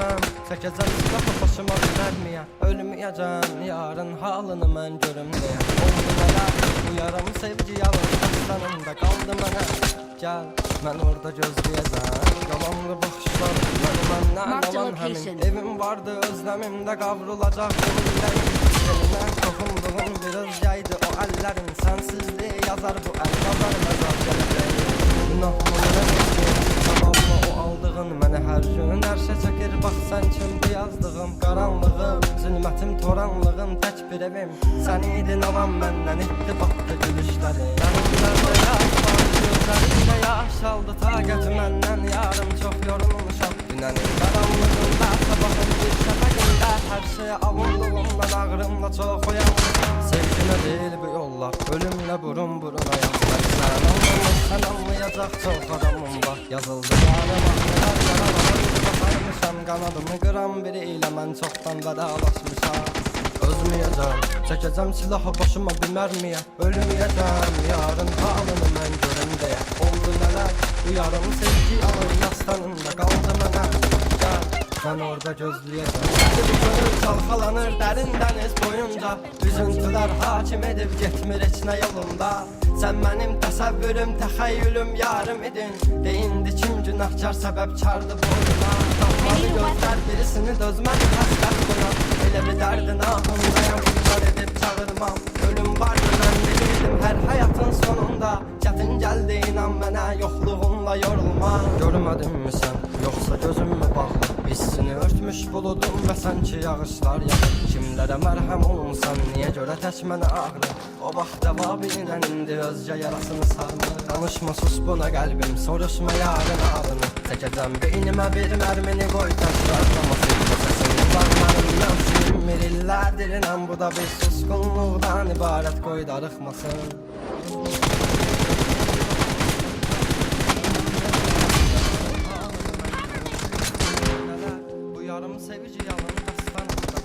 ölməyəcəm. Çəkəcəm silahı başıma verməyə. Ölməyəcəm, yarın halını mən görüm deyə. Oldu nələr, bu yarım sevgi yalın dastanında qaldı mənə. Gəl, mən orada gözləyəcəm. Yalanlı baxışlar, məndən yalan həmin. Evim vardı, özləmimdə qavrulacaq gönüllərim. Seninlə toxunduğum bir özgəydi o əllərin. Sənsizliyi yazar bu əl, yazar məzar gələcək. Günahımı verəcək, sabahımı o aldığın. Mənə hər gün ərşə çəkir, bax sən kimdi yazdığım. Qaranlığım, zülmətim, toranlığım, tək bir evim. Sən idin alan məndən, itdi batdı gülüşləri. Yanımlarda yaş var, gözlərində yaş aldı taqəti məndən. Yarım çox yorulmuşam, dünənin qaranlığında, sabahın bir şəfəqində. Hər şeyə avunluğumdan, ağrımla çox uyanmışam. Sevginə deyil bu yollar, ölümlə burun burunayam. Sən anlamırsan, anlayacaq çox adamım var. Yazıldı yarım ahlılar, yaralarım basarmışam. Qanadımı qıran biri ilə mən çoxdan vədalaşmışam. Özməyəcəm, çəkəcəm silahı başıma bir mərmiyə. Ölməyəcəm, yarın halını mən görüm deyə. Oldu nələr, bu yarım sevgi alır yastanında qaldı mənə. Gəl, mən orada gözləyəcəm. Bu gönül çalxalanır dərin dəniz boyunca. Üzüntülər hakim edib getmir heç nə yolunda. Sən mənim təsəvvürüm, təxəyyülüm, yarım idin. Deyindi kim günahkar, səbəbkardı boynuna. Damlalı gözlər birisini dözmədi həsrət buna. Elə bir dərdin ahındayam, bunlar edib çağırmam. Ölüm vardı mən bilirdim hər həyatın sonunda. Çətin gəldi inan mənə, yoxluğunla yorulma. Görmədin mi sən, yoxsa gözüm mü bağlı? Hissini örtmüş buludum və sanki yağışlar yağır. Kimlərə mərhəm olunsan, niyə görə tək mənə ağrı? O vaxt cavabinlə indi özgə yarasını sarmır. Danışma sus buna qəlbim, soruşma yarın adını. Çəkəcəm beynimə bir mərmini qoy təkrarlama sevgi səsini. Bağlarımdan silmir illərdir inan, bu da bir susqunluqdan ibarət, qoy darıxmasın. Yarım sevici yalan dastanında.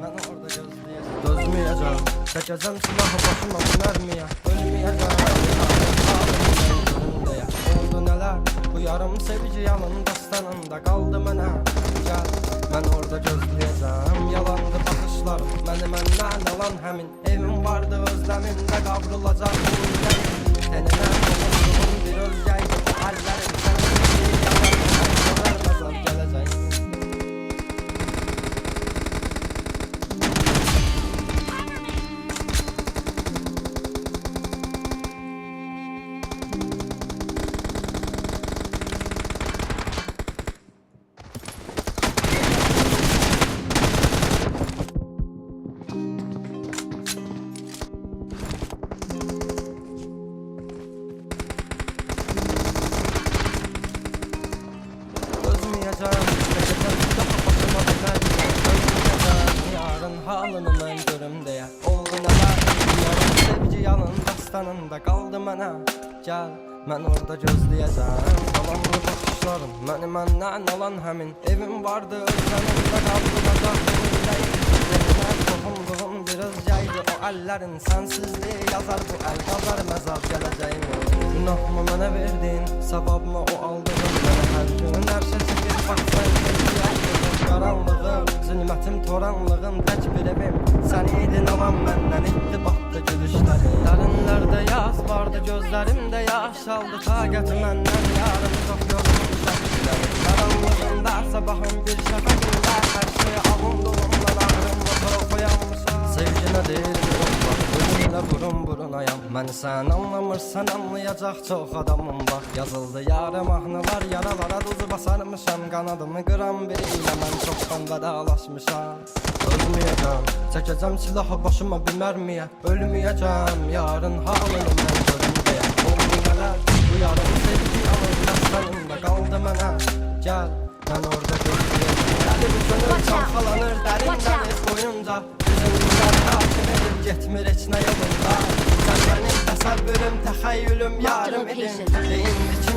Mən orada gözləyəcəm. Dözməyəcəm, çəkəcəm silahı başıma mərmiyə. Ölməyəcəm, deyə. Oldu nələr, bu yarım sevici yalan dastanında qaldı mənə. Gəl, mən orada gözləyəcəm. Yalandı baxışlarım, məndən alan həmin. Evim vardı, özləmimdə qavrulacaq gönüllərim. Səninlə toxunduğum bir özgəydi bu əllərim. Sənsizliyi yazar bu əl, yazar məzar gələcək. Yarın halını mən görüm deyə. Oldu nələr, yarım sevgi yalın dastanında qaldı mənə. Gəl, mən orada gözləyəcəm. Yalanlı baxışlarım, məndən alan həmin. Evim vardı, özləmimdə qavrulacaq gönüllərim. Seninlə toxunduğum bir özgəydi o əllərin. Sənsizliyi yazar bu əl, yazar məzar gələcəyim. Günahımı mənə verdin, savabımı o aldığın. Mənə hər gün ərşə çəkir, bax sən kimdi yazdığın. Qaranlığım, zülmətim, toranlığım, tək bir evim. Sən idin alan məndən, itdi batdı gülüşləri. Dərinlərdə yaz vardı, gözlərimdə yaş aldı taqəti məndən. Yarım çox yorulmuşam güzərim. Qaranlığında, sabahın bir şəfəqində. Hər şeyə avunduğumdan ağrımla çox uyanmışam. Sevginə deyil bir yollar, ölümlə burun burunayam. Mən sən anlamırsan, anlayacaq çox adamım var. Yazıldı yarım ahlılar, yaralara duzu basarmışam. Qanadımı qıran biri ilə mən çoxdan vədalaşmışam. Ölməyəcəm, çəkəcəm silahı başıma bir mərmiyə. Ölməyəcəm, yarın halını mən görüm deyə. Oldu nələr, bu yarım sevgi alır dastanında qaldı mənə. Gəl, mən orada gözləyəcəm. Dəli bir gönül çalxalanır dərin dəniz boyunca. Üzüntülər hakim edib getmir heç nə yolunda. Sən mənim təsəvvürüm, təxəyyülüm, yarım idin. Deyindi ki